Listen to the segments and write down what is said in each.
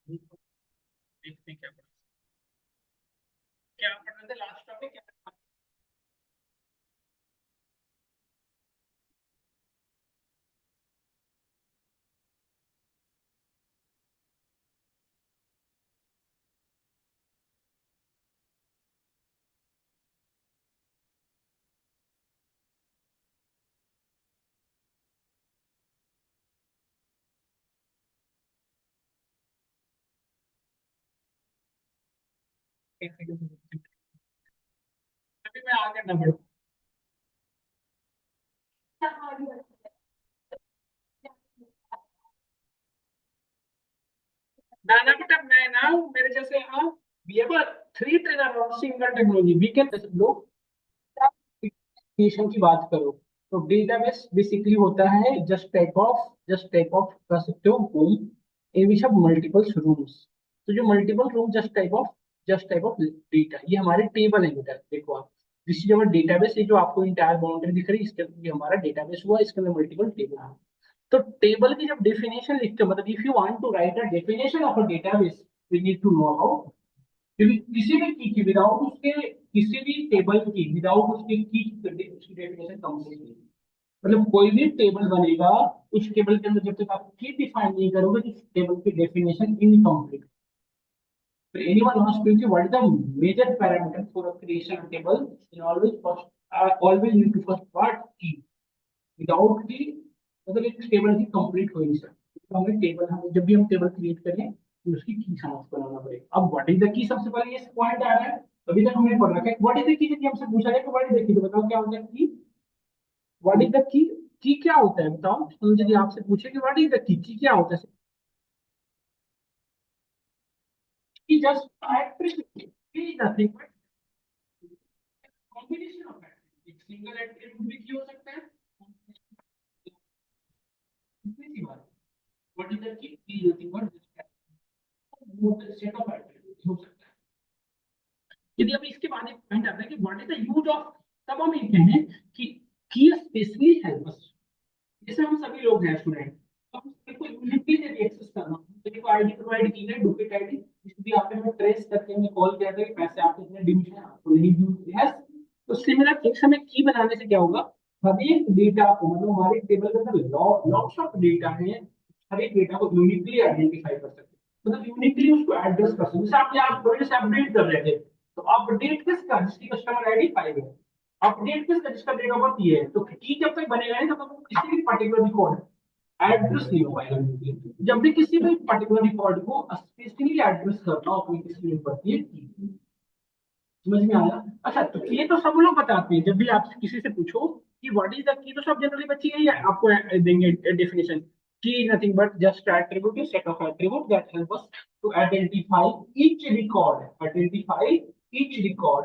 देखते हैं क्या पढ़ रहे थे लास्ट टॉपिक क्या। एक सेकंड, अभी मैं आ गया नंबर। नाना बेटा मैं ना मेरे जैसे हाँ we have a three trainer on single technology we can लोग एप्लीकेशन की बात करो तो डेटाबेस बेसिकली होता है जस्ट टाइप ऑफ कह सकते हो home in which have multiple rooms. तो जो multiple room just type of data ये हमारे टेबल है बेटा। देखो आप दिस इज अवर डेटाबेस। ये जो आपको इंटायर बाउंड्री दिख रही है इसके ये हमारा डेटाबेस हुआ इसके अंदर मल्टीपल टेबल है। तो टेबल की जब डेफिनेशन लिखते हो मतलब if you want to write a definition of a database we need to know how क्योंकि किसी भी की की विदाउट उसके किसी भी टेबल की विदाउट उसके की उसकी डेफिनेशन कंप्लीट नहीं। मतलब कोई भी टेबल बनेगा उस टेबल के अंदर जब तक आप की डिफाइन नहीं करोगे तो उस टेबल की डेफिनेशन इनकम्प्लीट। तो anyone wants to know what is the major parameter for a creation of table in always need to first what key without की मतलब एक टेबल की कंप्लीट हो नहीं सकती। तो हमें टेबल हम जब भी हम टेबल क्रिएट करें तो उसकी की समझ बनाना पड़ेगा। अब व्हाट इज द की सबसे पहले ये पॉइंट आ रहा है। अभी तक हमने पढ़ रखा है व्हाट इज द की। यदि हमसे पूछा जाए कि व्हाट इज द की तो बताओ क्या होता है की। व्हाट इज द की क्या होता है बताओ। हम यदि आपसे पूछे कि व्हाट इज द की क्या होता है की जस्ट एट्रीब्यूट की is nothing but combination of attribute. एक सिंगल एट्रीब्यूट भी की हो सकता है। इतनी सी बात। What is the key is nothing but set of attribute हो सकता है। यदि अब इसके बाद एक पॉइंट आता है कि what is the use of तब हम ये कहें कि स्पेशली हेल्प अस। जैसे हम सभी लोग हैं स्टूडेंट तो हम सभी को यूनिकली यदि एक्सेस करना हो तो देखो आईडी प्रोवाइड की है डुप्लीकेट आईडी इसलिए आपने हमें ट्रेस करके हमें कॉल किया था कि पैसे आपके इतने डिमिशन आपको नहीं यूज यस। तो सिमिलर थिंग्स हमें की बनाने से क्या होगा हर एक डेटा को मतलब हमारे टेबल के अंदर लॉट्स ऑफ डेटा है हर एक डेटा को यूनिकली आइडेंटिफाई कर सकते हैं मतलब यूनिकली उसको एड्रेस कर सकते हैं। जैसे आप यहाँ थोड़े से अपडेट कर रहे थे तो अपडेट किसका जिसकी कस्टमर आईडी 5 है। अपडेट किसका जिसका डेट ऑफ बर्थ ये है तो की जब तक बनेगा नहीं तब तक किसी भी पर्टिकुलर रिकॉर्ड एड्रेस नहीं हो पाएगा। जब भी किसी भी पर्टिकुलर रिकॉर्ड को स्पेसिफिकली एड्रेस करना हो अपनी किसी भी पड़ती है समझ में आया। अच्छा तो ये तो सब लोग बताते हैं जब भी आप किसी से पूछो कि व्हाट इज द की तो सब जनरली बच्चे यही आपको देंगे definition key nothing but just attribute set of attribute that help us to identify each record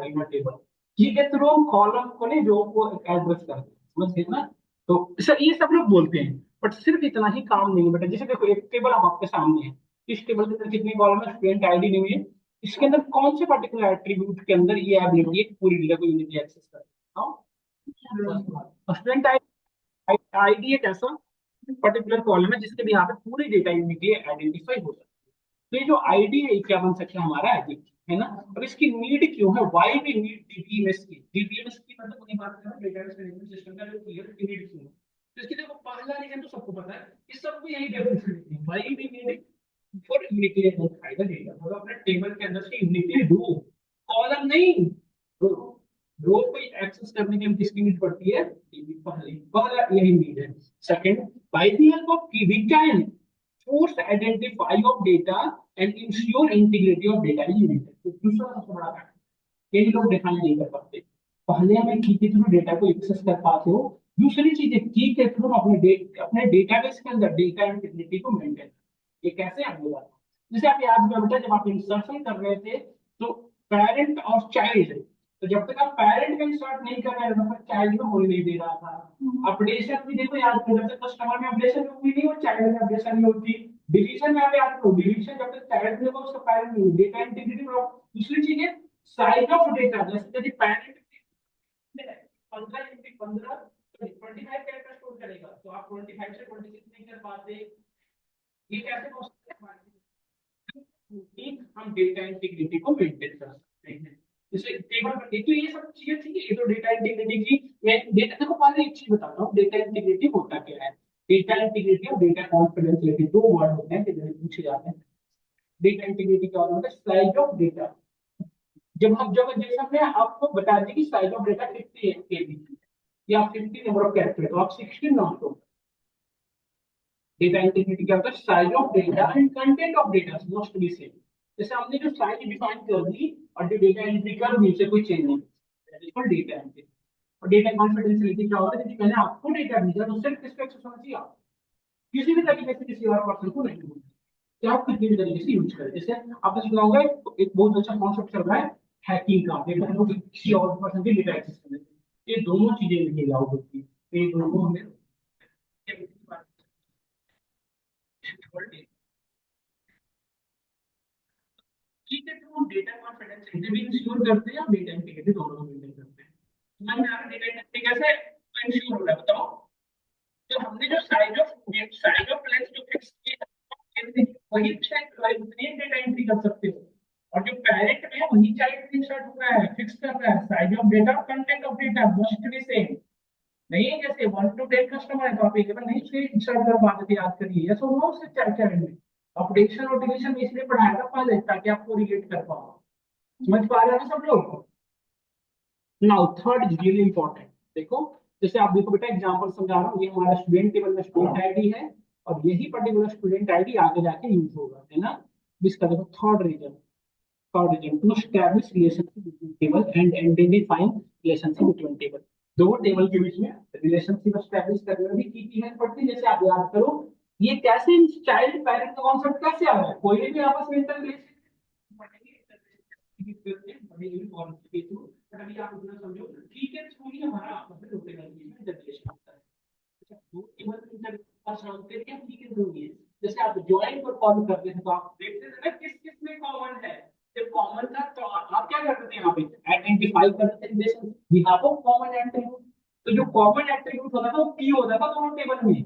in a table. Key के थ्रू हम कॉलम को नहीं रो को एड्रेस करते हैं समझ गए ना। तो सर ये सब लोग बोलते हैं बट सिर्फ इतना ही काम नहीं है बेटा। जैसे देखो एक टेबल अब आपके सामने है इस टेबल के अंदर कितनी कॉलम है स्टूडेंट आईडी नहीं है इसके अंदर कौन से पर्टिकुलर एट्रीब्यूट के अंदर ये एबिलिटी है कि पूरी डेटा को यूनिकली एक्सेस कर स्टूडेंट आईडी एक ऐसा पर्टिकुलर कॉलम है जिसके भी यहाँ पे पूरी डेटा यूनिकली आइडेंटिफाई हो सकती है। तो ये जो आईडी है ये क्या बन सकता है हमारा एडिट है ना। और इसकी नीड क्यों है वाई वी नीड डीबीएमएस की। डीबीएमएस की मतलब उन्हीं बात कर रहा हूँ डेटाबेस मैनेजमेंट सिस्टम का जो क्लियर की नीड क्यों है। तो इसकी देखो पहला रीजन तो सबको पता है इस सबको यही डेफिनेशन है why we need for uniquely identify the data मतलब अपने टेबल के अंदर से यूनिकली रो कॉलम नहीं रो रो को एक्सेस करने के लिए किसकी नीड पड़ती है DB पहली पहला यही नीड है। Second by the help of key we can force identify of data and ensure integrity of data in unit। तो दूसरा सबसे बड़ा फैक्टर कई लोग डिफाइन नहीं कर पाते। पहले हमें की के थ्रू डेटा को एक्सेस कर पाते हो। दूसरी चीज है की के थ्रू अपने डेटाबेस के अंदर डेटा इंटीग्रिटी को मेंटेन ये कैसे आपको बताता हूँ। जैसे आप याद करो बेटा जब आप इंसर्शन कर रहे थे तो पेरेंट और चाइल्ड तो जब तक आप पेरेंट का इंसर्ट नहीं कर रहे थे तब तक चाइल्ड में होने नहीं दे रहा था। अपडेशन भी देखो याद करो जब तक कस्टमर में अपडेशन हुई नहीं और चाइल्ड में अपडेशन नहीं होती। डिलीशन में आप याद करो डिलीशन जब तक चाइल्ड में होगा उसका पेरेंट नहीं डेटा इंटीग्रिटी में दूसरी चीज है साइज ऑफ डेटा जैसे यदि पेरेंट 15 25 कैरेक्टर स्टोर करेगा तो आप 25 से 26 नहीं कर पाते। ये कैसे पॉसिबल है कि हम डेटा इंटीग्रिटी को मेंटेन कर सकते हैं। जैसे टेबल पर तो ये सब चीजें थी, ये तो डेटा इंटीग्रिटी की। मैं डेटा देखो पहले एक चीज बताता हूँ, डेटा इंटीग्रिटी होता क्या है। डेटा इंटीग्रिटी और डेटा कॉन्फिडेंशियलिटी दो वर्ड होते हैं जो पूछे जाते हैं। डेटा इंटीग्रिटी क्या होता है, साइज ऑफ डेटा। जब जैसे हमने आपको बता दिया कि साइज ऑफ डेटा 50 केबी या 50 नंबर ऑफ कैरेक्टर, तो आप 16 नॉट हो। डेटा इंटीग्रिटी क्या होता है, size of data and content of data must be same. जैसे हमने जो साइज डिफाइन कर दी और जो डेटा एंट्री कर दी उसे कोई चेंज नहीं, that is called data entry. और डेटा कॉन्फिडेंशियलिटी क्या होता है, कि मैंने आपको डेटा भेजा तो सिर्फ किस पे एक्सेस होना चाहिए, आप किसी भी तरीके से किसी और पर्सन को नहीं होना, कि आप किसी भी तरीके से यूज करें। जैसे आपने सुना होगा एक बहुत अच्छा कॉन्सेप्ट चल रहा है हैकिंग का, डेटा को किसी और पर्सन के डेटा एक्सेस करने, ये दोनों चीजें नहीं लागू होती, ये दोनों हमें ठीक है। तो हम डेटा कॉन्फिडेंशियलिटी भी इंश्योर करते हैं और डेटा इंटीग्रिटी दोनों को मेंटेन करते हैं। मान लीजिए डेटा इंटीग्रिटी कैसे इंश्योर हो रहा है बताओ। तो हमने जो साइज ऑफ लेंस जो फिक्स की है, वही चाइल्ड उतनी डेटा एंट्री कर सकते हो। और जो पेरेंट में है वही चाइल्ड इंसर्ट हो रहा है, फिक्स कर रहा है size of data, content of data must be same. नहीं है जैसे 1 to 10 कस्टमर है तो आप एक बार नहीं से इंसर्ट कर पाते थे, याद करिए या सो नो से क्या क्या है। अपडेशन और डिलीशन इसलिए पढ़ाया था पहले ताकि आपको रिलेट कर पाओ। समझ पा रहे हो ना सब लोग। Now third is really important. देखो जैसे आप देखो बेटा एग्जांपल समझा रहा हूँ, ये हमारा स्टूडेंट टेबल में स्टूडेंट आईडी है और यही पर्टिकुलर स्टूडेंट आईडी आगे जाके यूज होगा, है ना। इसका देखो third reason to establish relationship between table and identifying relationship between table. दो टेबल के बीच में रिलेशनशिप एस्टैब्लिश करने में भी की हेल्प पड़ती है। जैसे आप याद करो, ये कैसे चाइल्ड पेरेंट का कॉन्सेप्ट कैसे आ रहा है, कोई भी आपस में इंटर अभी आप इतना समझो, ठीक है थ्रू ही हमारा आपस में टोटल जनरेशन होता है। अच्छा, दो केवल इंटर ट्रांसलेट क्या ठीक है थ्रू ही है। जैसे आप ज्वाइन को कॉल करते हैं तो आप देखते थे ना किस किस में कॉमन है। जब कॉमन था तो आप क्या करते थे, यहाँ पे आइडेंटिफाई करते थे relation behalf of common attribute. तो जो कॉमन एट्रीब्यूट होता था वो की होता था दोनों टेबल में।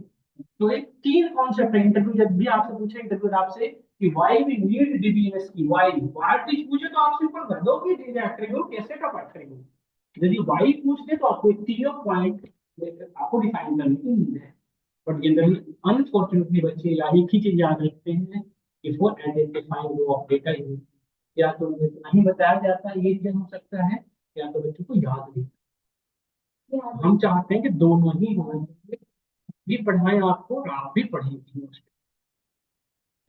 तो एक तीन कॉन्सेप्ट है इंटरव्यू, जब भी आपसे पूछे इंटरव्यू आपसे कि व्हाई वी नीड डीबीएमएस की, व्हाई व्हाट इज पूछे तो आप सिंपल कर दो कि दीज एट्रीब्यूट कैसे का एट्रीब्यूट। यदि व्हाई पूछ दे तो आपको तीनों पॉइंट आपको डिफाइन करने की नीड है। बट जनरली अनफॉर्चुनेटली बच्चे या एक ही चीज याद रखते हैं कि for identifying row of data unit, या तो उन्हें नहीं बताया जाता ये चीज हो सकता है, या तो बच्चों को याद नहीं। हम चाहते हैं कि दोनों ही होना चाहिए, भी पढ़ाएं आपको और आप भी पढ़ेंगे उसको।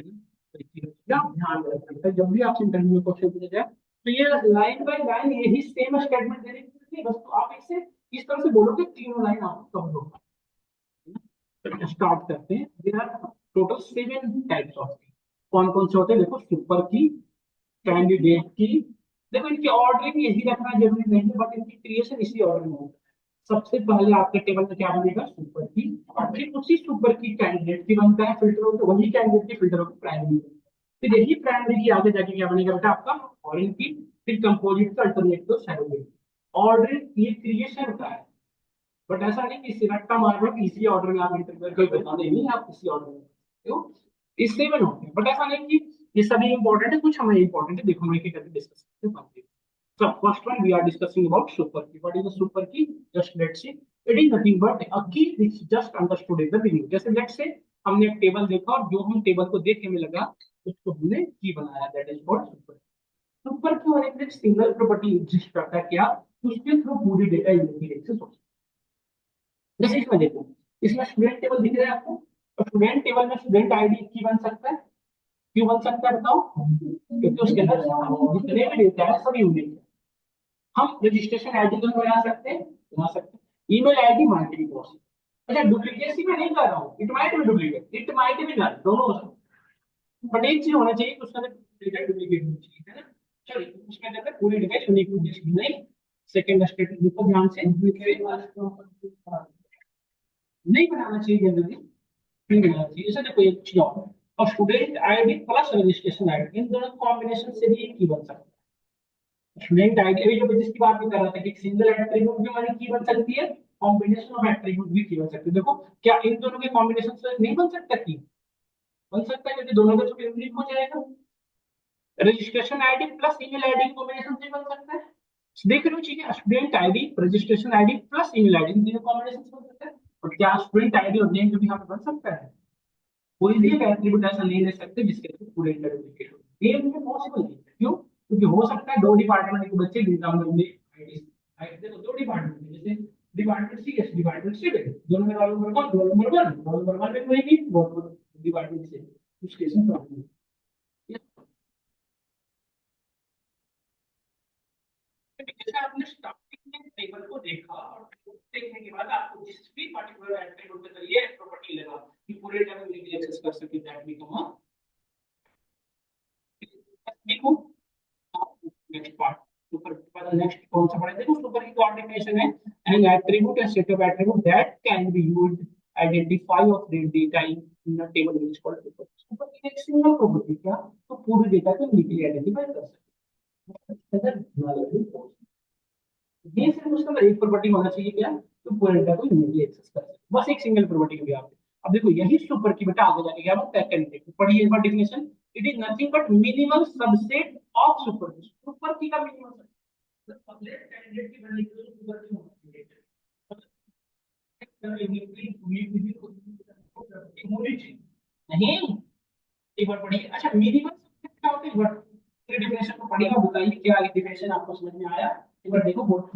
तो इस चीज़ का ध्यान रखना है जब भी आपसे इंटरव्यू में क्वेश्चन पूछा जाए। तो ये लाइन बाय लाइन यही सेम स्टेटमेंट देने की जरूरत नहीं, बस तो आप इसे इस तरह से बोलोगे तीनों लाइन आपको कवर होगा। स्टार्ट करते हैं। There are total 7 types of key. कौन कौन से होते हैं देखो, सुपर की, कैंडिडेट की। देखो इनकी ऑर्डरिंग यही रखना जरूरी नहीं है, बट इनकी क्रिएशन इसी ऑर्डर में होता है। सबसे पहले आपके टेबल में क्या बनेगा, सुपर की, और फिर उसी सुपर की कैंडिडेट की बनता है, फिल्टर होकर वही कैंडिडेट की फिल्टर होकर प्राइमरी। फिर यही प्राइमरी की आगे जाके क्या बनेगा बेटा आपका, फॉरेन की, फिर कंपोजिट का अल्टरनेट तो सैरोगेट। ऑर्डर ये क्रिएशन का है, बट ऐसा नहीं कि सिरट्टा मार लो कि इसी ऑर्डर में आप इंटरव्यू कोई बता दे नहीं आप इसी ऑर्डर में, क्यों, इससे भी होते हैं। बट ऐसा नहीं कि ये सभी इंपॉर्टेंट है, कुछ हमें इंपॉर्टेंट है, देखो हम एक एक करके डिस्कस करते हैं। So first one we are discussing about super key. What is a super key? Just let's see. It is nothing but a key which just understood in the beginning. जैसे let's say हमने एक table देखा और जो हम table को देख के हमें लगा उसको हमने की बनाया, that is called super key. Super की होने के लिए सिंगल प्रॉपर्टी एग्जिस्ट करता है क्या, उसके थ्रू पूरी डेटा यूनिक एक्सेस हो। जैसे इसमें देखो, इसमें स्टूडेंट टेबल दिख रहा है आपको, तो स्टूडेंट टेबल में स्टूडेंट आईडी की बन सकता है। क्यों बन सकता है बताओ, क्योंकि उसके अंदर जितने भी डेटा है सब यूनिक है। हम रजिस्ट्रेशन आईडी तो बना सकते हैं ईमेल आईडी माइट भी पॉसिबल। अच्छा डुप्लीकेसी में नहीं कर रहा हूँ, it might be duplicate, it might be null, दोनों हो सकते हैं। बट एक चीज होना चाहिए कि उसका डेटा डुप्लीकेट होनी चाहिए, है ना। चलिए उसके अंदर पूरी डिवाइस यूनिक होनी चाहिए नहीं। सेकंड स्टेटमेंट देखो ध्यान से, नहीं बनाना चाहिए जनरली, नहीं बनाना चाहिए। जैसे देखो एक चीज और student ID plus registration ID, इन दोनों कॉम्बिनेशन से भी एक की बन सकता है। स्टूडेंट आईडी अभी जो जिसकी बात भी कर रहा था कि सिंगल एट्रीब्यूट भी हमारी की बन सकती है, कॉम्बिनेशन ऑफ एट्रीब्यूट भी की बन सकती है। देखो क्या इन दोनों के कॉम्बिनेशन से नहीं बन सकता की, बन सकता है, क्योंकि दोनों का तो यूनिक हो जाएगा। Registration ID plus email ID combination से बन सकता है। देख रहे हो चीजें, student ID registration ID plus email ID तीनों कॉम्बिनेशन से बन सकता है। और क्या स्टूडेंट आईडी और नेम जो भी यहाँ पे बन सकता है? कोई भी एक एट्रीब्यूट ऐसा नहीं ले सकते जिसके थ्रू पूरे डुप्लीकेट हो। ये मुझे पॉसिबल नहीं है, क्यों? क्योंकि हो सकता है दो डिपार्टमेंट के बच्चे एग्जाम में देखो दो डिपार्टमेंट है, जैसे department C S department civil, दोनों में roll number one, roll number one में कोई नहीं, रोल डिपार्टमेंट से उस केस में प्रॉब्लम है। जैसे आपने स्टार्टिंग में टेबल को देखा और देखने के बाद आपको जिस भी पर्टिकुलर एट्रीब्यूट के जरिए प्रॉपर्टी लगा कि पूरे टेबल में एक्सेस कर सके, दैट बिकम अ देखो नेक्स्ट पार्ट सुपर। नेक्स्ट कौन सा पढ़े? देखो सुपर की कोऑर्डिनेशन है and attribute and set of attribute that can be used identify of the data in a table which is called super. Super की एक single property क्या, तो पूरे डेटा को यूनिकली आइडेंटिफाई कर सकते। ये सिर्फ उसका अंदर एक प्रॉपर्टी होना चाहिए क्या, तो पूरे डेटा को यूनिकली एक्सेस कर सकते, बस एक सिंगल प्रॉपर्टी के लिए आप। अब देखो यही सुपर की बेटा आगे जाके क्या बनता है? कैंडिडेट पढ़िए एक बार definition. It is nothing but minimal subset of super key. Super key का मिनिमल सबसेट कैंडिडेट की बनने के लिए सुपर की होनी चाहिए। नहीं, एक बार पढ़िए। अच्छा मिनिमल सबसेट क्या होता है? एक बार डेफिनेशन को पढ़िएगा, बताइए क्या डेफिनेशन आपको समझ में आया। एक बार देखो बहुत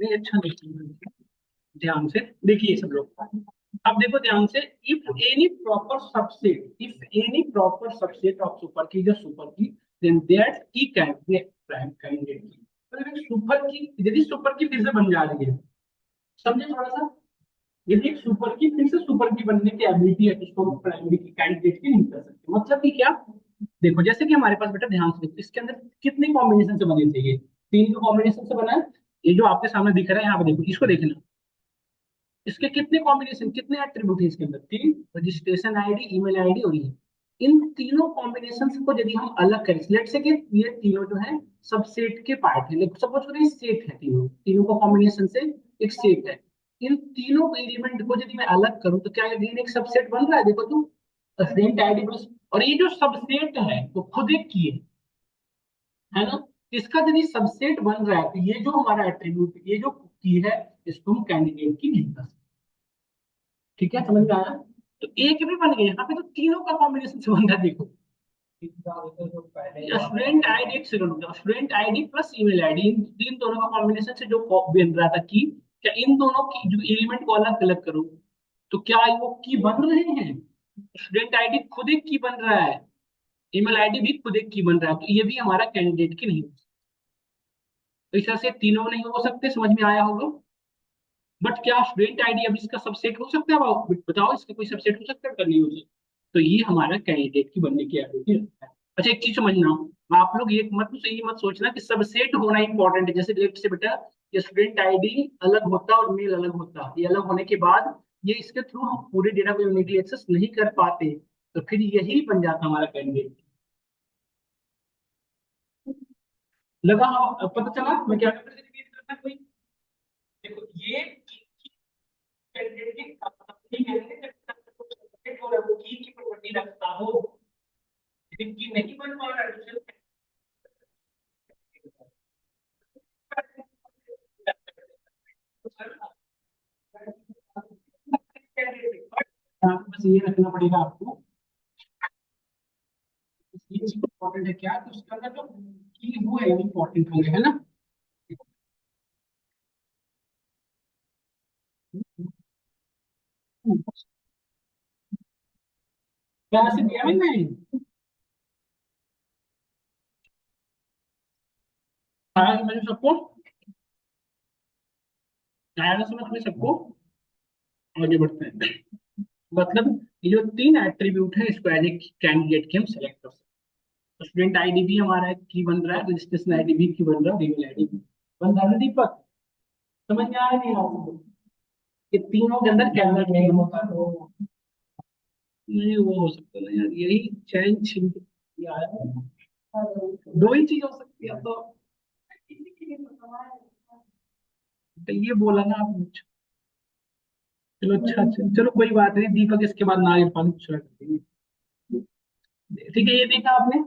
नहीं अच्छा नहीं। ध्यान से देखिए सब लोग, अब देखो ध्यान से। If any proper subset of super की जो सुपर की, देन दैट की कैंडिडेट प्राइम कैंडिडेट की। तो देखो सुपर की यदि सुपर की फिर से बन जा रही है, समझे थोड़ा सा। यदि एक सुपर की फिर से सुपर की बनने की एबिलिटी है, तो उसको हम प्राइमरी की कैंडिडेट की नहीं कर सकते। मतलब कि क्या? देखो जैसे कि हमारे पास बेटा ध्यान से देखो, इसके अंदर कितने कॉम्बिनेशन से बने थे? ये तीन कॉम्बिनेशन से बना है। ये जो आपके सामने दिख रहा है यहाँ पे देखो, इसको देखना। इसके कितने कॉम्बिनेशन, कितने एट्रीब्यूट है इसके अंदर? तीन, रजिस्ट्रेशन आईडी, ईमेल आईडी और ये। इन तीनों कॉम्बिनेशन को यदि हम अलग करें, लेट से कि ये तीनों जो है सबसेट के पार्ट है, लेकिन सपोज करें सेट है, तीनों तीनों का कॉम्बिनेशन से एक सेट है। इन तीनों एलिमेंट को यदि मैं अलग करूं तो क्या अगेन एक सबसेट बन रहा है? देखो तुम, सेट आईडी प्लस। और ये जो सबसेट है वो खुद एक की है ना? इसका यदि सबसेट बन रहा है तो ये जो हमारा एट्रीब्यूट, ये जो की है, इसको हम कैंडिडेट की नहीं कर सकते। ठीक है, समझ में आया? तो एक भी बन गया, यहाँ पे तो तीनों का कॉम्बिनेशन से बन रहा है देखो। स्टूडेंट आईडी, एक second, student ID plus email ID, इन दोनों का कॉम्बिनेशन से जो बन रहा था की, क्या इन दोनों की जो एलिमेंट को अलग अलग करूं तो क्या वो की बन रहे हैं? स्टूडेंट आईडी खुद एक की बन रहा है, ईमेल आईडी भी खुद एक की बन रहा है, तो ये भी हमारा कैंडिडेट की नहीं हो सकता। तो इस तरह से तीनों नहीं हो सकते, समझ में आया होगा। बट क्या स्टूडेंट आईडी अब इसका सबसेट हो सकता है? बताओ इसका कोई सबसेट हो सकता है? नहीं हो सकता। तो ये हमारा कैंडिडेट की बनने की एबिलिटी रखता है। अच्छा एक चीज समझना, आप लोग ये मत ये मत सोचना कि सबसेट होना इंपॉर्टेंट है। जैसे लेफ्ट से बेटा ये स्टूडेंट आईडी अलग होता और मेल अलग होता, ये अलग होने के बाद ये इसके थ्रू हम पूरे डेटा को यूनिकली एक्सेस नहीं कर पाते, तो फिर यही बन जाता हमारा कैंडिडेट। लगा हाँ, पता चला मैं क्या रिपीट करना कोई। देखो ये कैंडिडेट की अपनी कैंडिडेट हो रहा है, वो की प्रॉपर्टी रखता हो, लेकिन की नहीं बन पा रहा है बस ये रखना पड़ेगा आपको। ये चीज इंपॉर्टेंट है क्या, तो उसके अंदर जो की वो है इंपॉर्टेंट होंगे, है ना। क्या से दिया मैंने, आया समझ में सबको, आया ना समझ में सबको। आगे बढ़ते हैं। मतलब ये जो तीन एट्रीब्यूट है इसको एज ए कैंडिडेट के हम सेलेक्ट कर सकते हैं। स्टूडेंट आईडी भी हमारा की बन रहा है, रजिस्ट्रेशन आईडी भी की बन रहा है, ईमेल आईडी भी बन रहा है। दीपक समझ में आ रहा नहीं आ रहा, ये तीनों के अंदर कैंडिडेट होता है, तो नहीं वो हो सकता नहीं यार, यही चैन छिन यार, दो ही चीज हो सकती है तो। तो ये बोला ना आपने। चलो अच्छा अच्छा चलो कोई बात नहीं, दीपक इसके बाद नारियल पानी पूछा करेंगे। ठीक है ये देखा आपने,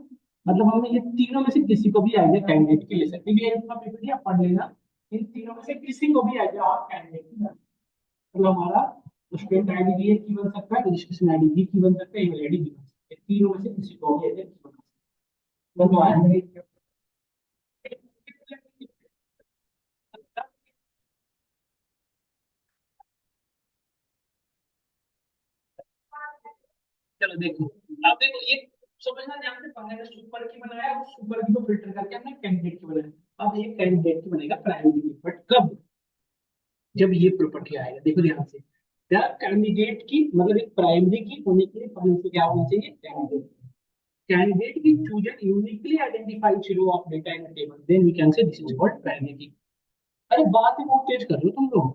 मतलब हमने ये तीनों में से किसी को भी आइडिया कैंडिडेट के ले सकते हैं, ये अपना पीपीटी आप पढ़ लेना। इन तीनों में से किसी को भी आइडिया आप कैंडिडेट की, मतलब हमारा स्टूडेंट आईडी भी एक की बन सकता है, रजिस्ट्रेशन आईडी भी की बन सकता है, ईमेल आईडी भी बन सकता है, तीनों में से किसी को भी आइडिया की बन सकता है। तो आया चलो देखो, अब देखो ये समझना ध्यान से, पहले सुपर की बनाया, सुपर की को फिल्टर करके हमने कैंडिडेट की बनाया, अब ये कैंडिडेट की बनेगा प्राइमरी की, बट कब, जब ये प्रॉपर्टी आएगा। देखो ध्यान से, कैंडिडेट की मतलब एक प्राइमरी की होने के लिए पहले से क्या होना चाहिए, कैंडिडेट। कैंडिडेट की chosen uniquely identified row of data in table, then we can say this is called primary key. अरे बात ही बहुत तेज कर रहे हो तुम लोग।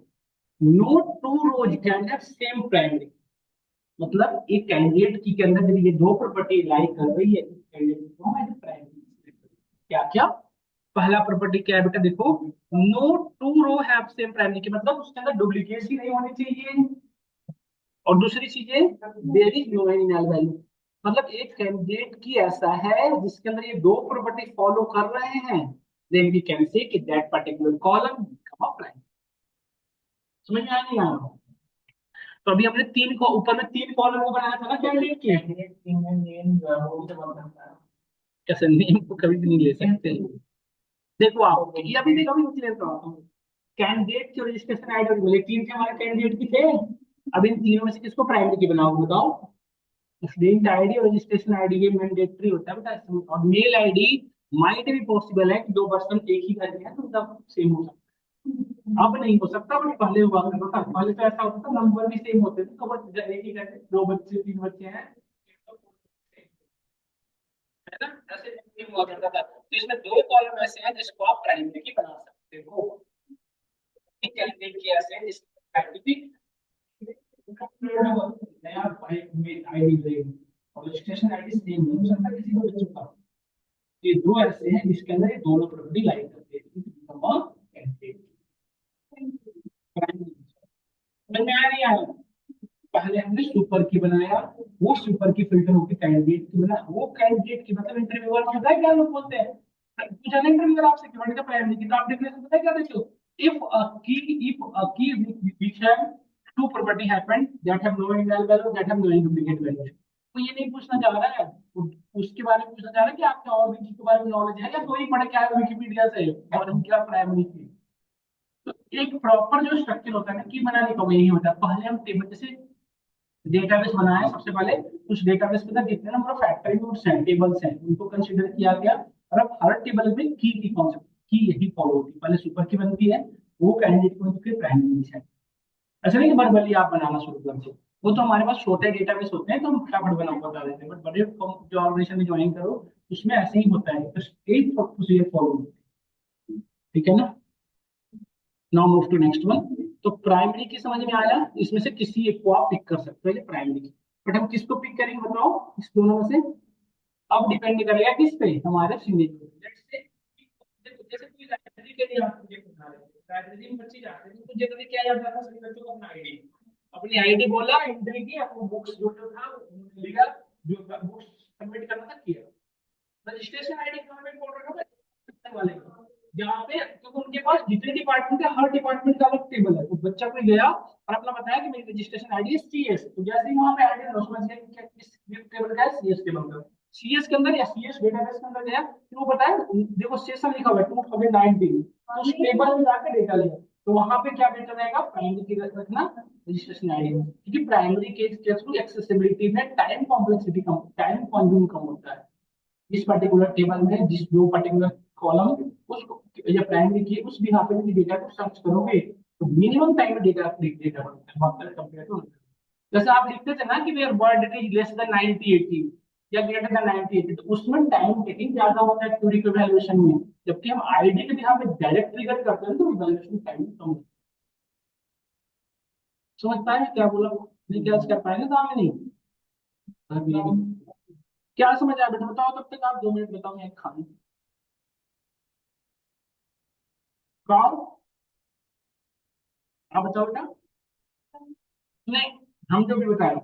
No two rows can have same primary, मतलब एक कैंडिडेट की के अंदर जब ये दो प्रॉपर्टी लाई कर रही है, कैंडिडेट को मैं प्राइमरी क्या क्या। पहला प्रॉपर्टी क्या है बेटा, देखो no two row have same primary key, मतलब उसके अंदर डुप्लीकेट ही नहीं होनी चाहिए। और दूसरी चीजें there is no any null value, मतलब एक कैंडिडेट की ऐसा है जिसके अंदर ये दो प्रॉपर्टी फॉलो कर रहे हैं, देन वी कैन से कि that particular column become a primary. समझ में आया नहीं आ रहा। तो अभी हमने तीन को ऊपर में तीन कॉलम को बनाया था ना कैंडिडेट के, कैसे नेम को कभी भी नहीं ले सकते। देखो आप ये अभी देखो, अभी क्लियर करवाता हूँ। कैंडिडेट के रजिस्ट्रेशन आईडी बोले तीन थे हमारे कैंडिडेट की थे, अब इन तीनों में से किसको प्राइमरी की बनाओ बताओ। स्टूडेंट आईडी और रजिस्ट्रेशन आईडी ये मैंडेटरी होता है बेटा, और मेल आईडी माइट भी पॉसिबल है कि दो पर्सन एक ही घर में है तो उनका सेम हो सकता है, अब नहीं हो सकता, बट पहले हुआ करता था, पहले तो ऐसा होता था नंबर भी सेम होते थे, तो बस एक ही घर में दो बच्चे तीन बच्चे हैं, है ना, ऐसे नहीं हुआ करता था। तो इसमें दो कॉलम ऐसे हैं जिसको आप प्राइमरी की बना सकते हो, कैंडिडेट की ऐसे हैं जिसको प्राइमरी नया आईडी देंगे और रजिस्ट्रेशन आईडी सेम हो सकता है किसी को बच्चों का। ये दो ऐसे हैं जिसके अंदर ये दोनों प्रॉपर्टी लाइक करते हैं, समझ में आया नहीं आया। पहले हमने सुपर की बनाया, वो सुपर की फिल्टर होकर कैंडिडेट की बना, वो कैंडिडेट की मतलब इंटरव्यूअर पता है क्या लोग बोलते हैं, पूछा ना इंटरव्यूअर आपसे कि व्हाट इज द प्राइमरी की, तो आप डेफिनेशन पता है क्या देते हो, इफ अ की, if a key which have two property happened that have no individual value that have no duplicate value. तो ये नहीं पूछना चाह रहा है, उसके बारे में पूछना चाह रहा है कि आपके और भी की के बारे में नॉलेज है या कोई पढ़ के आया विकिपीडिया से और इनका प्राइमरी की। तो एक प्रॉपर जो स्ट्रक्चर होता है ना की बनाने का, वो यही होता है। पहले हम टेबल जैसे डेटाबेस बनाया, सबसे पहले कुछ डेटाबेस के अंदर जितने नंबर ऑफ एट्रीब्यूट्स हैं, टेबल्स हैं, उनको कंसीडर किया गया, और अब हर टेबल में की कॉन्सेप्ट की यही फॉलो होती है, पहले सुपर की बनती है, वो कैंडिडेट को फिर प्राइमरी है। ऐसा नहीं कि बड़ी आप बनाना शुरू कर दो, वो तो हमारे पास छोटे डेटाबेस होते हैं तो हम फटाफट बना बता देते हैं, बट बड़े जो ऑर्गेनाइजेशन में ज्वाइन करो उसमें ऐसे ही होता है, बस एक प्रोसीजर फॉलो होती है। ठीक है ना। Now move to next one. तो प्राइमरी की समझ में आया, इसमें से किसी एक को आप पिक कर सकते हो, ये प्राइमरी की। बट हम किसको पिक करेंगे बताओ, इस दोनों में से। अब डिपेंड करेगा किस पे, हमारे सिग्नेचर पे। लेट्स से देखो, जैसे कोई लाइब्रेरी के लिए आप प्रोजेक्ट बना रहे हो, लाइब्रेरी में बच्चे जाते हैं तो जनरली क्या याद रहता है सभी बच्चों को, अपनी आईडी बोला, एंट्री की, अपनी बुक्स जो जो था वो लिया, जो बुक्स सबमिट करना था किया। रजिस्ट्रेशन आईडी कहाँ पे इम्पोर्टेंट होगा, वाले का, जहाँ पे, क्योंकि उनके पास जितने डिपार्टमेंट है हर डिपार्टमेंट का अलग टेबल है। तो बच्चा कोई गया और अपना बताया कि मेरी रजिस्ट्रेशन आईडी है सीएस, तो जैसे ही वहां पे आईडी समझ गया कि किस टेबल का है, सीएस टेबल का। सीएस के अंदर या सीएस डेटाबेस के अंदर गया, फिर वो बताया देखो सेशन लिखा हुआ है 2019, तो उस टेबल में जाकर डेटा लिया। तो वहां पे क्या डेटा रहेगा, प्राइमरी की रखना रजिस्ट्रेशन आईडी में, क्योंकि प्राइमरी के थ्रू एक्सेसिबिलिटी में टाइम कॉम्प्लेक्सिटी कम, टाइम कंज्यूम कम होता है। इस पर्टिकुलर टेबल में जिस जो पर्टिकुलर कॉलम उसको या प्राइमरी की उस बिहाफ पे डेटा को सर्च करोगे तो मिनिमम टाइम में डेटा डेटा बनता है कंपेयर टू। जैसे आप लिखते थे ना कि where birth is less than 90 80 या ग्रेटर देन 90 80, तो उसमें टाइम टेकिंग ज्यादा होता है क्यूरी के वैल्यूएशन में, जबकि हम आईडी के बिहाफ पे डायरेक्ट ट्रिगर करते हैं तो वैल्यूएशन टाइम कम होता है। समझ पाए क्या बोला, नहीं क्या कर पाएंगे तो हमें नहीं। क्या समझ आया बेटा, बताओ तब तक, आप 2 मिनट बताओ, मैं खाऊं कौन, आप बताओ बेटा। नहीं, हम जो भी बताए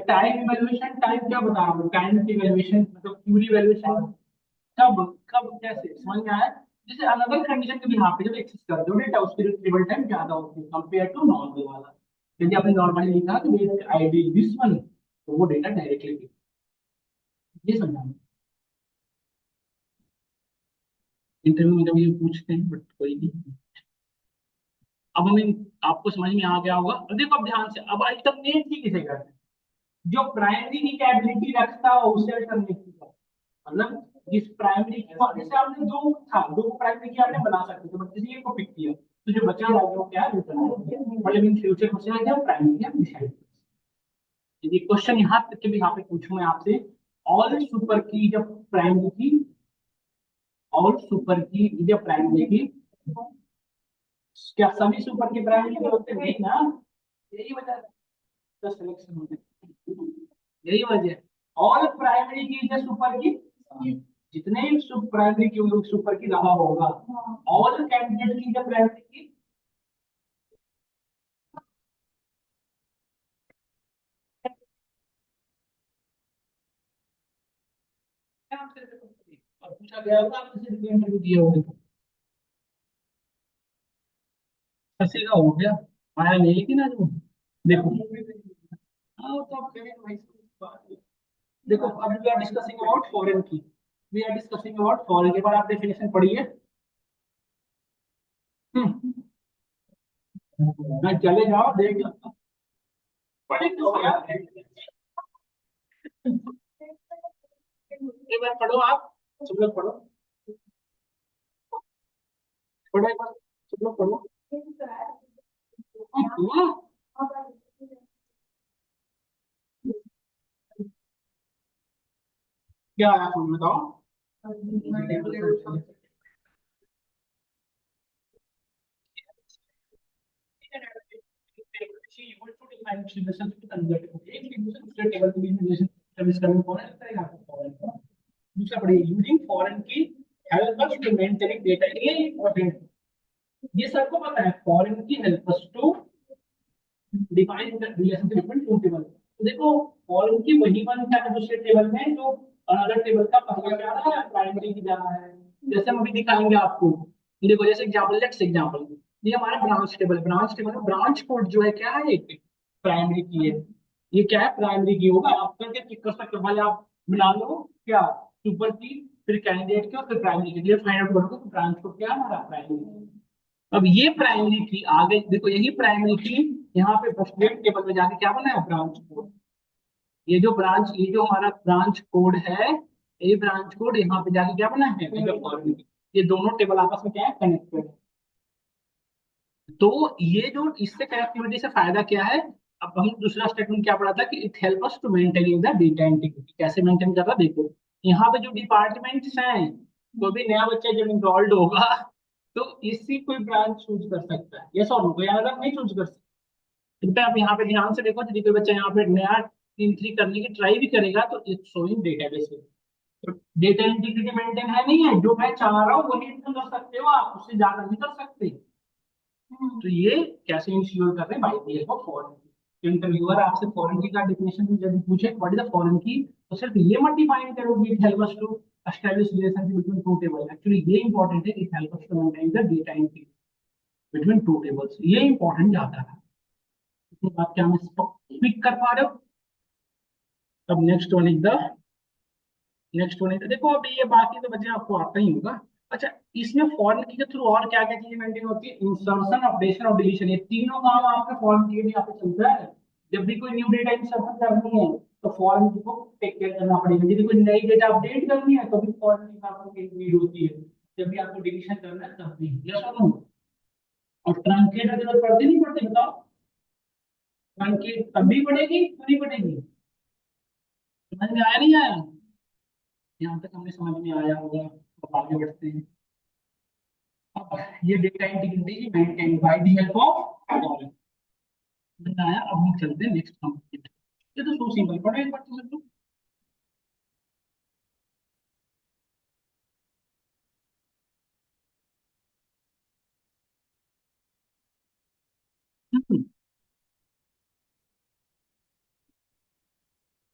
टाइम इवैल्यूएशन, टाइम क्या बता रहा हूँ, टाइम की इवैल्यूएशन मतलब क्यूरी इवैल्यूएशन कब कब कैसे समझ में आया। जैसे अनदर कंडीशन के भी यहाँ पे जब एक्सेस कर दो डेटा, उसकी रिट्रीवल टाइम ज्यादा होती है कंपेयर टू नॉर्मल वाला। यदि आपने नॉर्मली लिखा तो मेरे आईडी दिस वन, तो वो डेटा डायरेक्टली, ये समझाना। इंटरव्यू में जब ये पूछते हैं, बट कोई नहीं। अब हमें, आपको समझ में आ गया होगा। अब देखो, अब ध्यान से, अब अल्टरनेट ही किसे करते हैं, जो प्राइमरी की कैपेबिलिटी रखता हो उसे अल्टरनेट की करते हैं। मतलब जिस प्राइमरी की, हाँ, जैसे आपने दो था, दो प्राइमरी की आपने बना सकते थे, बट किसी एक को पिक किया तो जो बचा रहा है वो क्या है, अल्टरनेट। मतलब इन फ्यूचर क्वेश्चन है क्या प्राइमरी हम डिसाइड। यदि क्वेश्चन यहाँ तक के भी यहाँ पे पूछूं मैं आपसे, ऑल सुपर की जब प्राइमरी की, ऑल सुपर की जब प्राइमरी की, क्या सभी सुपर की प्राइमरी के होते नहीं ना, यही वजह का सिलेक्शन होते, यही वजह। ऑल प्राइमरी की जब सुपर की, जितने भी प्राइमरी की सुपर की रहा होगा, ऑल कैंडिडेट की जब प्राइमरी की, और पूछा गया होगा आप किसी भी इंटरव्यू दिए होंगे तो फंसी का हो गया, आया नहीं लेकिन आज वो, देखो, हाँ वो तो आप करेंगे भाई, देखो अब we are discussing about foreign key, we are discussing about foreign के बाद आप डेफिनेशन पढ़िए। मैं चले जाओ देख लो, पढ़े तो यार, एक बार पढ़ो आप, सब लोग पढ़ो, पढ़ो एक बार, सब लोग पढ़ो। हाँ, क्या आया तुम बताओ। दूसरा पढ़िए, using foreign key help us to maintaining data, ये इंपॉर्टेंट, ये सबको पता है, foreign key help us to define the relationship between two table. तो देखो, फॉरेन की वही वन क्या है दूसरे टेबल में, जो अनदर टेबल का पहला क्या रहा है, प्राइमरी की जा रहा है। जैसे हम अभी दिखाएंगे आपको, देखो जैसे एग्जांपल, लेट्स एग्जांपल, ये हमारा ब्रांच टेबल, ब्रांच टेबल में ब्रांच कोड जो है क्या है, एक प्राइमरी की है, ये क्या है प्राइमरी की होगा, आप करके चेक कर सकते हो भाई, आप मिला लो क्या, सुपर की, फिर कैंडिडेट की और फिर प्राइमरी की, ये फाइंड आउट करोगे कि ब्रांच कोड क्या है हमारा प्राइमरी। अब ये प्राइमरी की आगे देखो, यही प्राइमरी की यहाँ पे फर्स्ट टेबल में जाके क्या बना है, ब्रांच कोड। ये जो ब्रांच, ये जो हमारा ब्रांच कोड है, ये ब्रांच कोड यहाँ पे जाके क्या बना है, ये दोनों टेबल आपस में क्या है, कनेक्टेड। तो ये जो इससे कनेक्टिविटी से फायदा क्या है, अब हम दूसरा स्टेटमेंट क्या पढ़ा था कि it help us to maintain the data integrity, कैसे मेंटेन कर रहा देखो। यहाँ पे जो डिपार्टमेंट्स हैं, कोई भी नया बच्चा जब इनरोल्ड होगा तो इसी कोई ब्रांच चूज कर सकता है, यस और नो, कोई अलग नहीं चूज कर सकता। ठीक है, आप यहाँ पे ध्यान से देखो, यदि कोई बच्चा यहाँ पे नया एंट्री करने की ट्राई भी करेगा तो इट्स शोइंग डेटाबेस में। तो डेटा इंटीग्रिटी मेंटेन है नहीं है, जो मैं चाह रहा हूँ वही तो कर सकते हो आप, उससे ज्यादा नहीं कर सकते। तो ये कैसे इंश्योर कर रहे हैं, by the help of foreign. Interviewer आपसे फॉरेन की का डेफिनेशन जब पूछे व्हाट इज द फॉरेन की, तो सिर्फ ये मत डिफाइन करोगे it help us to establish relationship between two table. Actually ये इंपॉर्टेंट है, it help us to maintain the data integrity between two tables, ये इंपॉर्टेंट ज्यादा है। इतनी बात क्या हम स्पीक कर पा रहे हो। अब नेक्स्ट वन इज देखो, अभी ये बाकी तो बच्चे आपको आता ही होगा। अच्छा, इसमें फॉरेन की के थ्रू और क्या क्या चीजें मेंटेन होती है, इंसर्शन, अपडेशन और डिलीशन, ये तीनों काम आपके फॉरेन की भी यहाँ पे चलता है। जब भी कोई न्यू डेटा इंसर्शन करनी है तो फॉरेन की को टेक केयर करना पड़ेगा, यदि कोई नई डेटा अपडेट करनी है तो भी फॉरेन की आपको नीड होती है, जब भी आपको डिलीशन करना है तब भी, यस और नो। और ट्रांसलेट की जरूरत पड़ती नहीं पड़ती बताओ, ट्रांसलेट तब भी पड़ेगी तो नहीं पड़ेगी, समझ में आया नहीं आया, यहाँ तक हमें समझ में आया होगा। अब आगे बढ़ते हैं। अब ये data integrity maintain by the help of foreign, समझ में आया। अब हम चलते हैं नेक्स्ट कंपोनेंट। ये तो सो सिंपल, पढ़ो एक बार तो सब लोग। हम्म,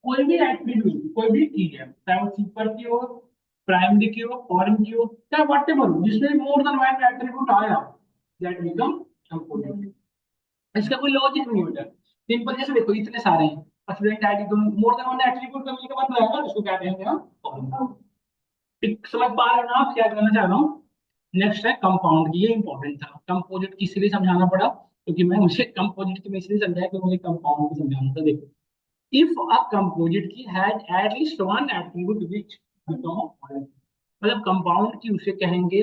कोई भी एट्रीब्यूट, कोई भी चीज है, चाहे वो सुपर की हो, प्राइमरी की हो, फॉरेन की हो, चाहे वट एवर, जिसमें मोर देन वन एट्रीब्यूट आया, दैट बिकम कंपोनेंट। इसका कोई लॉजिक नहीं होता, सिंपल जैसे देखो इतने सारे हैं, स्टूडेंट आईडी तो मोर देन वन एट्रीब्यूट का मिलकर बन रहा है ना, इसको क्या कहेंगे हम। एक समझ पा रहे हो ना आप क्या कहना चाह रहा हूँ। नेक्स्ट है कंपाउंड की, ये इंपॉर्टेंट था, कंपोजिट की इसलिए समझाना पड़ा क्योंकि मैं मुझे कंपोजिट की मैं इसलिए समझाया क्योंकि मुझे कंपाउंड की समझाना था। देखो, if a composite key has at least one attribute which become, मतलब कंपाउंड की उसे कहेंगे,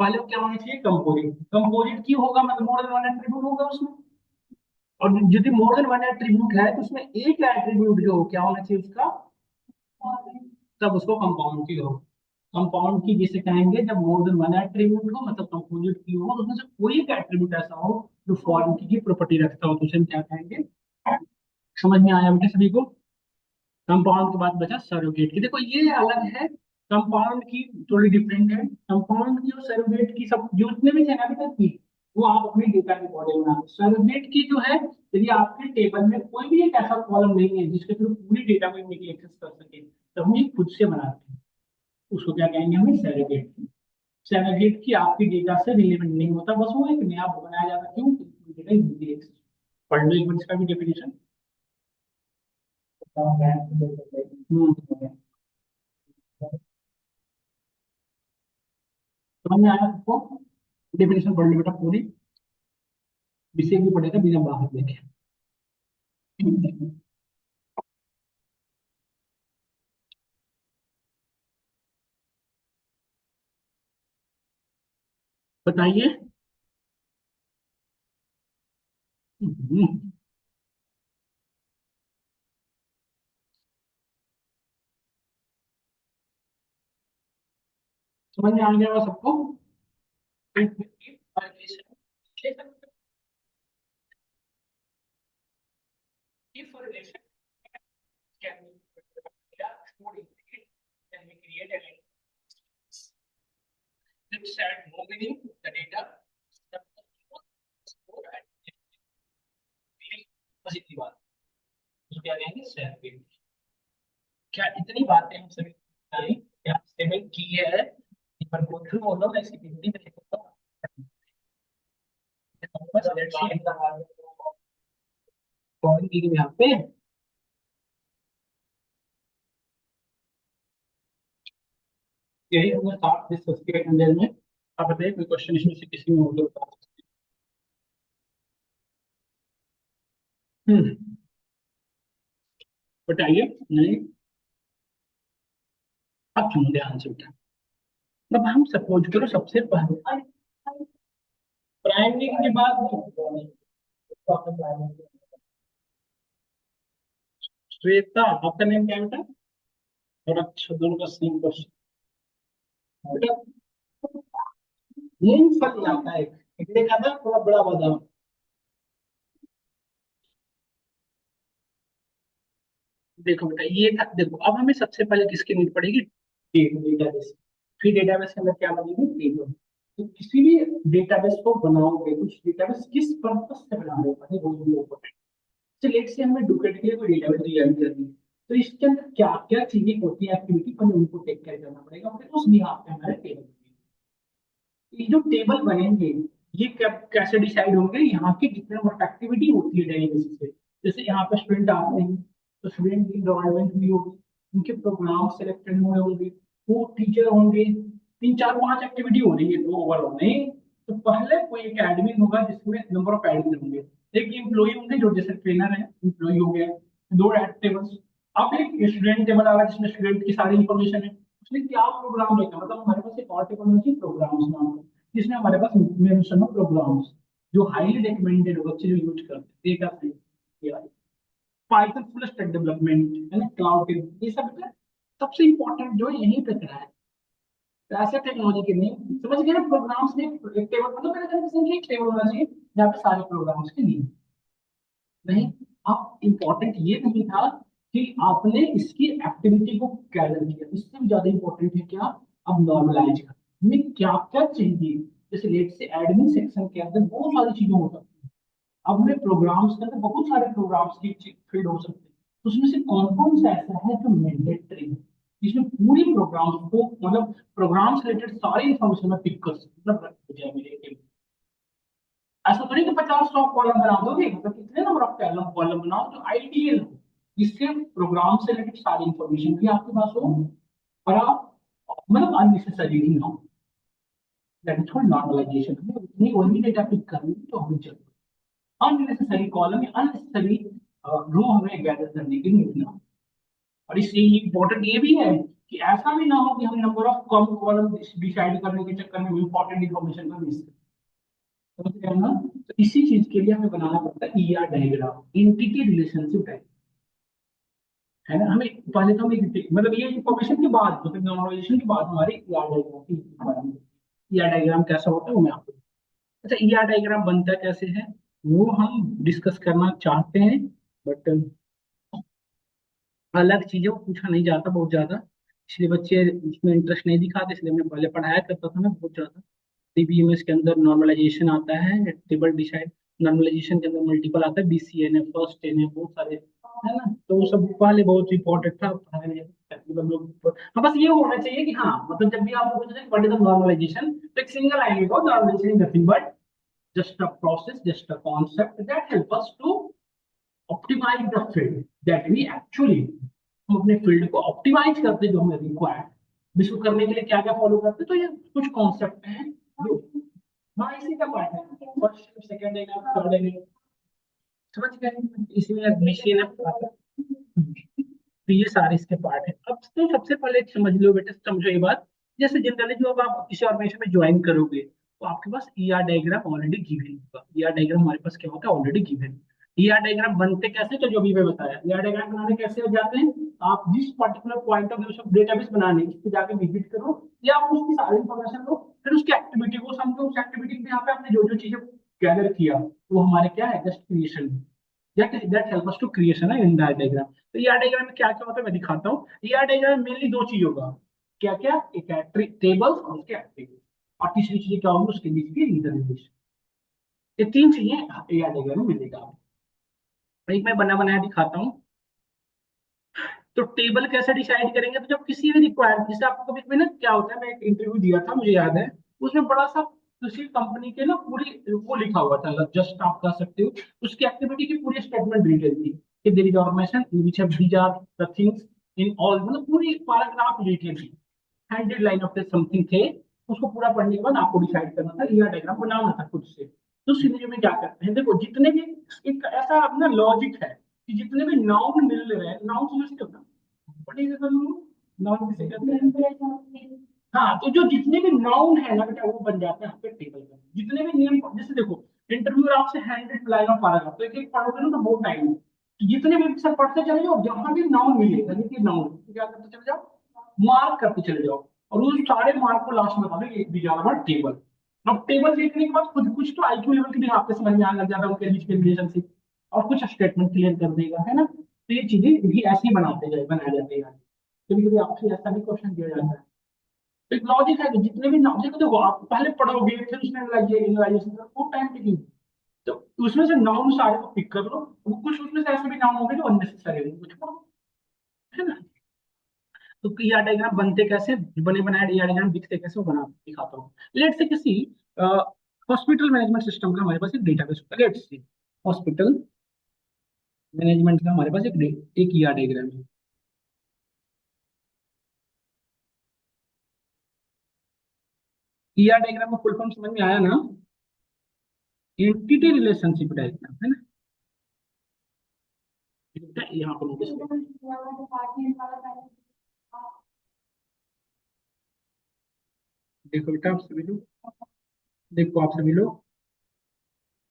पहले वो क्या होना चाहिए, कंपोजिट। कंपोजिट की होगा मतलब मोर देन वन एट्रीब्यूट होगा उसमें, और यदि मोर देन वन एट्रीब्यूट है तो उसमें एक एट्रीब्यूट जो क्या होना चाहिए उसका, तब उसको कंपाउंड की हो। कंपाउंड की जिसे कहेंगे जब मोर देन वन एट्रीब्यूट हो, मतलब कंपोजिट की हो, तो उसमें से कोई एक एट्रीब्यूट ऐसा हो जो फॉरेन की प्रॉपर्टी रखता हो, तो उसे हम क्या कहेंगे। समझ में आया बेटे सभी को। कंपाउंड के बाद बचा सरोगेट की, देखो ये अलग है, कंपाउंड की थोड़ी डिफरेंट है। कंपाउंड की और सरोगेट की सब जो जितने भी थे ना अभी तक की, वो आप अपने डेटा के मॉडल बना, सरोगेट की जो है, यदि आपके टेबल में कोई भी एक ऐसा कॉलम नहीं है जिसके थ्रू पूरी डेटा को इमीडिएटली एक्सेस कर सके, तो हम ये खुद से बनाते हैं, उसको क्या कहेंगे हमें, सरोगेट की। सरोगेट की आपकी डेटा से रिलेवेंट नहीं होता, बस वो एक नया बनाया जाता है, क्यों, डेटा इमीडिएटली एक्सेस। पढ़ लो एक बार इसका भी डेफिनेशन। समझ में आया आपको, डेफिनेशन पढ़ लो बेटा पूरी, विषय भी पढ़ेगा बिना बाहर देखे। बताइए। समझ में आ गया होगा सबको। If a relation can be stored in it, then we create a link. Let's add no meaning the data. Positive बात, तो क्या कहेंगे सेल। क्या इतनी बातें हम सभी बताएं, क्या स्टेबल की है, पर गो थ्रू बोलो, मैं इसकी हिंदी में लिखता हूँ। बस लेट्स सी कौन की यहाँ पे, यही हमने साथ डिस्कस किया अंदर में। आप बताइए कोई क्वेश्चन इसमें से किसी में हो तो बता सकते हैं। बताइए। नहीं, अब सुनो ध्यान से बेटा। अब हम सपोज करो सबसे पहले प्राइमरी के बाद श्वेता, आपका नेम क्या है बेटा? और अच्छा, दोनों का सेम क्वेश्चन बेटा। मूंगफली आता है, एक देखा था थोड़ा बड़ा बादाम। देखो बेटा ये था, देखो अब हमें सबसे पहले किसकी नीड पड़ेगी? डेटाबेस। फिर डेटाबेस के अंदर क्या बनेगी? टेबल। तो किसी भी डेटाबेस को बनाओगे, कुछ डेटाबेस किस पर्पस से बना रहे हो पहले वो भी इम्पोर्टेंट। तो लेट से हमें डुकेट के लिए कोई डेटाबेस डिजाइन करनी है, तो इसके अंदर क्या क्या चीजें होती है, एक्टिविटी पहले उनको टेक केयर करना पड़ेगा, फिर उस बिहाफ पे हमारे टेबल। ये जो टेबल बनेंगे, ये कैसे डिसाइड होंगे? यहाँ की जितने नंबर एक्टिविटी होती है डेली बेसिस पे। जैसे यहाँ पे स्टूडेंट आते हैं, तो स्टूडेंट की इन्वायरमेंट भी होगी, उनके प्रोग्राम सिलेक्टेड हुए होंगे, वो टीचर होंगे, तीन चार पांच एक्टिविटी हो रही है तो ओवरऑल नहीं। तो पहले कोई एक एडमिन होगा जिसमें नंबर ऑफ एडमिन होंगे, एक एम्प्लॉई होंगे जो जैसे ट्रेनर है, एम्प्लॉई हो गया, दो टेबल्स। अब एक स्टूडेंट टेबल आ रहा है जिसमें स्टूडेंट की सारी इंफॉर्मेशन है, उसने क्या प्रोग्राम देखा, मतलब हमारे पास एक और टेबल होती है प्रोग्राम्स नाम का, जिसमें हमारे पास इंफॉर्मेशन ऑफ प्रोग्राम्स जो हाईली रिकमेंडेड बच्चे जो यूज करते हैं, data science, Python full stack development है ना, क्लाउड के ये सब का सबसे इंपॉर्टेंट जो है यहीं पे करा है। तो ऐसे टेक्नोलॉजी के नहीं समझ गए ना, प्रोग्राम्स ने एक टेबल, मतलब मेरे कहने से एक टेबल होना चाहिए जहाँ पे सारे प्रोग्राम्स के लिए नहीं। अब इम्पोर्टेंट ये नहीं था कि आपने इसकी एक्टिविटी को कैडर किया, इससे भी ज्यादा इंपॉर्टेंट है क्या? अब नॉर्मलाइज कर हमें क्या क्या चाहिए। जैसे लेट से एडमिन सेक्शन के अंदर बहुत सारी चीजें हो सकती है, अब हमें प्रोग्राम्स के अंदर बहुत सारे प्रोग्राम्स की फील्ड हो सकते हैं, तो उसमें से कौन कौन सा ऐसा है जो मैंडेटरी है, जिसमें पूरी प्रोग्राम्स को, मतलब प्रोग्राम से रिलेटेड सारी इंफॉर्मेशन में पिक कर सकते, मतलब रख दिया मेरे। ऐसा तो नहीं कि 50 कॉलम बना दोगे, मतलब कितने नंबर ऑफ कॉलम कॉलम बनाओ जो आइडियल हो, जिससे प्रोग्राम से रिलेटेड सारी इंफॉर्मेशन भी आपके पास हो, और आप मतलब अननेसेसरी नहीं हो। That is called normalization. हमें उतनी वही डेटा पिक करनी है जो हमें चाहिए, अननेसेसरी कॉलम या अननेसेसरी रो हमें गैदर करने की नहीं मिलना। और इससे इंपॉर्टेंट ये भी है कि ऐसा भी ना हो कि हम number of come column decide करने के चक्कर में इंपॉर्टेंट इंफॉर्मेशन का मिस, समझ रहे हैं ना? तो इसी चीज के लिए हमें बनाना पड़ता है ER diagram, entity relationship diagram, है ना? हमें पहले तो हमें मतलब ये इंफॉर्मेशन के बाद, मतलब नॉर्मलाइजेशन के बाद हमारे ईआर डायग्राम की requirement है। ईआर डायग्राम कैसा होता है वो मैं आपको, अच्छा ईआर डायग्राम बनता कैसे है वो हम डिस्कस करना चाहते हैं, बट अलग चीजों को पूछा नहीं जाता बहुत ज्यादा, इसलिए बच्चे इसमें इंटरेस्ट नहीं दिखाते, इसलिए मैं पहले पढ़ाया करता था ना बहुत ज्यादा। डीबीएमएस के अंदर नॉर्मलाइजेशन आता है, टेबल डिसाइड, नॉर्मलाइजेशन के अंदर मल्टीपल आता है, बीसीएन है, फर्स्ट एन है, बहुत सारे है ना, तो वो सब पहले बहुत इंपॉर्टेंट था, पढ़ाने मतलब लोग। हाँ बस ये होना चाहिए कि हाँ, मतलब जब भी आप व्हाट इज द नॉर्मलाइजेशन, तो एक सिंगल लाइन लिखो, normalization is nothing but just a process, just a concept that help us to optimize the field that we actually, हम अपने फील्ड को ऑप्टिमाइज करते जो हमें रिक्वायर्ड, इसको करने के लिए क्या क्या फॉलो करते, तो ये कुछ कॉन्सेप्ट हैं जो, हाँ इसी का पार्ट है, फर्स्ट सेकंड है थर्ड है, समझ गए? इसमें मशीन है, तो ये सारे इसके पार्ट है। अब तो सबसे पहले समझ लो बेटा, समझो ये बात, जैसे जनरली जो अब आप किसी ऑर्गेनाइजेशन में ज्वाइन करोगे तो आपके पास ईआर डायग्राम ऑलरेडी गिवन होगा, ईआर डायग्राम हमारे पास क्या होता है? Already given. ईआर डायग्राम बनते कैसे, तो जो भी मैं बताया, ईआर डायग्राम बनाने कैसे हो जाते हैं, आप जिस पर्टिकुलर पॉइंट ऑफ व्यू से डेटाबेस बनाने उस पे जाके विजिट करो, या आप उसकी सारी इंफॉर्मेशन लो, फिर उसकी एक्टिविटी को समझो, उस एक्टिविटी में यहाँ पे आपने जो जो चीजें गैदर किया वो हमारे क्या है, just creation, that help us to creation है इन दैट डायग्राम। तो ईआर डायग्राम में क्या क्या होता है मैं दिखाता हूँ। ईआर डायग्राम में मेनली दो चीज होगा, क्या क्या? एक है टेबल्स और उसके एट्रीब्यूट, और तीसरी चीज क्या होगी उसके बीच की रिलेशन। ये तीन चीजें ईआर डायग्राम में मिलेगा आपको। एक मैं बना बनाया दिखाता हूँ। तो टेबल कैसे डिसाइड करेंगे, तो जब किसी भी रिक्वायरमेंट, जैसे आपको कभी कभी ना क्या होता है, मैं एक इंटरव्यू दिया था मुझे याद है, उसमें बड़ा सा किसी कंपनी के ना पूरी वो लिखा हुआ था, जस्ट आप कह सकते हो उसकी एक्टिविटी की पूरी स्टेटमेंट डिटेल थी कि there is organization in which these are the things in all, मतलब पूरी पैराग्राफ डिटेल थी, 100 लाइन ऑफ समथिंग थे। उसको पूरा पढ़ने के बाद आपको डिसाइड करना था, ईआर डायग्राम बनाना था खुद से। तो सिनेरियो में क्या करते हैं, देखो जितने भी, एक ऐसा अपना लॉजिक है कि जितने भी नाउन मिल रहे हैं, नाउन समझते हो ना, व्हाट इज नाउन किसे कहते हैं? हाँ, तो जो जितने भी नाउन है ना बेटा वो बन जाते हैं आपके टेबल में, जितने भी नेम, जैसे देखो इंटरव्यू आपसे 100 लाइन ऑफ पैराग्राफ, तो एक एक पढ़ोगे ना तो बहुत टाइम है, जितने भी अक्षर पढ़ते चले जाओ, जहां भी नाउन मिलेगा, देखिए नाउन क्या करते चले जाओ, मार्क करते चले जाओ, और उस सारे मार्क को लास्ट में बता दो एक भी ज्यादा टेबल। अब टेबल देखने के बाद कुछ कुछ तो आईक्यू लेवल के भी आपके समझ में आने लग जाता है, उनके बीच में रिलेशनशिप, और कुछ स्टेटमेंट क्लियर कर देगा, है ना। तो ये चीजें भी ऐसे ही बनाए जाते हैं। कभी कभी आपसे ऐसा भी क्वेश्चन दिया जाता है। तो एक लॉजिक है कि जितने भी लॉजिक देखो, आप पहले पढ़ोगे फिर उसमें एनालाइजेशन, वो टाइम टेकिंग। तो उसमें से नाउन सारे को पिक कर लो, वो कुछ उसमें से ऐसे भी नाउन होंगे जो अननेसेसरी होंगे, कुछ पढ़ो, है ना। तो ईआर डायग्राम बनते कैसे, बने बनाए ईआर डायग्राम दिखते कैसे, वो बना दिखाता हूँ। लेट से किसी हॉस्पिटल मैनेजमेंट सिस्टम का हमारे पास एक डेटाबेस होता है, लेट से हॉस्पिटल मैनेजमेंट का हमारे पास एक ईआर डायग्राम है। ईआर डायग्राम का फुल फॉर्म समझ में आया ना, एंटिटी रिलेशनशिप डायग्राम, है ना। यहाँ पर नोटिस देखो बेटा, आप सभी लोग देखो, आप सभी लोग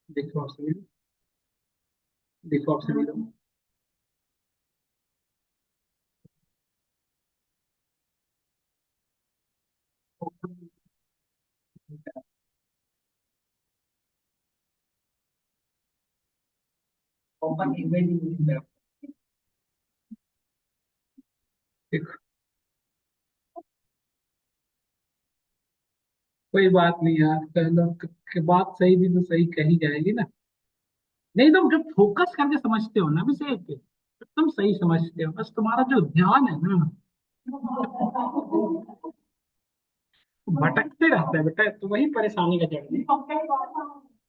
देखो, आप सभी लोग देखो, आप सभी लोग देखो, कोई बात नहीं यार, कह लो कि बात सही भी तो सही कही जाएगी ना। नहीं, तुम जब फोकस करके समझते हो ना विषय पे, तो तुम सही समझते हो, बस तुम्हारा जो ध्यान है ना, भटकते रहता है बेटा, तो वही परेशानी का जड़ है।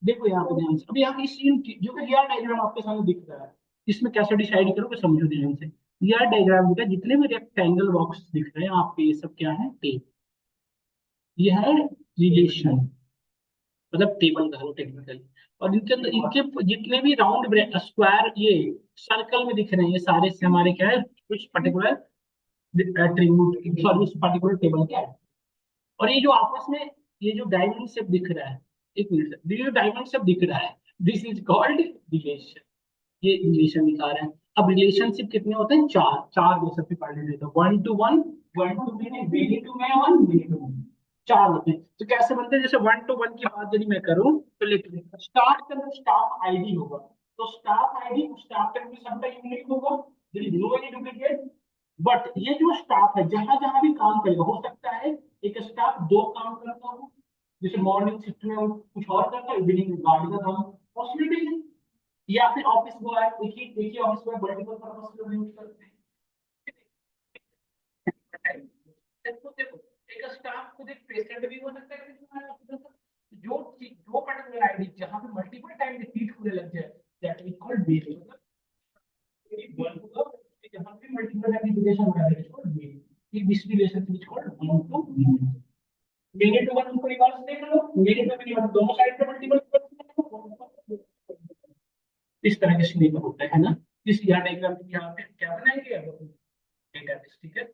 देखो यहाँ पे ध्यान से, अभी यहाँ इस सीन जो कि यार डायग्राम आपके सामने दिख रहा है, इसमें कैसे डिसाइड करोगे, समझो ध्यान से। यार डायग्राम बेटा, जितने भी रेक्टेंगल बॉक्स दिख रहे हैं आपके, ये सब क्या है, टेप। ये है रिलेशन, मतलब टेबल का टेक्निकली। और इनके अंदर इनके जितने भी राउंड स्क्वायर, ये सर्कल में दिख रहे हैं, ये सारे से हमारे क्या है, कुछ पर्टिकुलर एट्रीब्यूट, सॉरी उस पर्टिकुलर टेबल के है। और ये जो आपस में, ये जो डायमंड शेप दिख रहा है, एक मिनट, ये जो डायमंड शेप दिख रहा है, दिस इज कॉल्ड रिलेशन। ये रिलेशन दिखा रहे हैं। अब रिलेशनशिप कितने होते हैं, चार चार जैसे पे पढ़ लेते हैं, one to one, one to many, many to many, one many to one, चार होते हैं। तो कैसे बनते हैं, जैसे वन टू वन की बात यदि मैं करूं, तो लिख स्टाफ के अंदर स्टाफ आईडी होगा, तो स्टाफ आईडी स्टाफ के अंदर सबका यूनिक होगा, there is no any duplicate. But ये जो स्टाफ है, जहां जहां भी काम करेगा, हो सकता है एक स्टाफ दो काम करता हो, जैसे मॉर्निंग शिफ्ट में वो कुछ और करता है, इवनिंग में गाड़ी का काम, पॉसिबिलिटी है। या फिर ऑफिस बॉय एक ही ऑफिस बॉय मल्टीपल पर्पस के लिए यूज करते हैं। देखो देखो, एक स्टाफ खुद एक पेशेंट भी हो सकता है किसी हमारे हॉस्पिटल का। जो पर्टिकुलर आईडी जहां पे मल्टीपल टाइम रिपीट होने लग जाए, दैट इज कॉल्ड मेल, मतलब वन टू जहां पे मल्टीपल टाइम रिपीटेशन हो रहा है, इट्स कॉल्ड मेल। ये this relation is called one to many to one. उनको रिवर्स देख लो, मेनी टू मेनी वन, दोनों साइड पे मल्टीपल, इस तरह के सिनेरियो होता है ना। इस यार डायग्राम की यहाँ पे क्या बनाएंगे, डेटाबेस, ठीक है।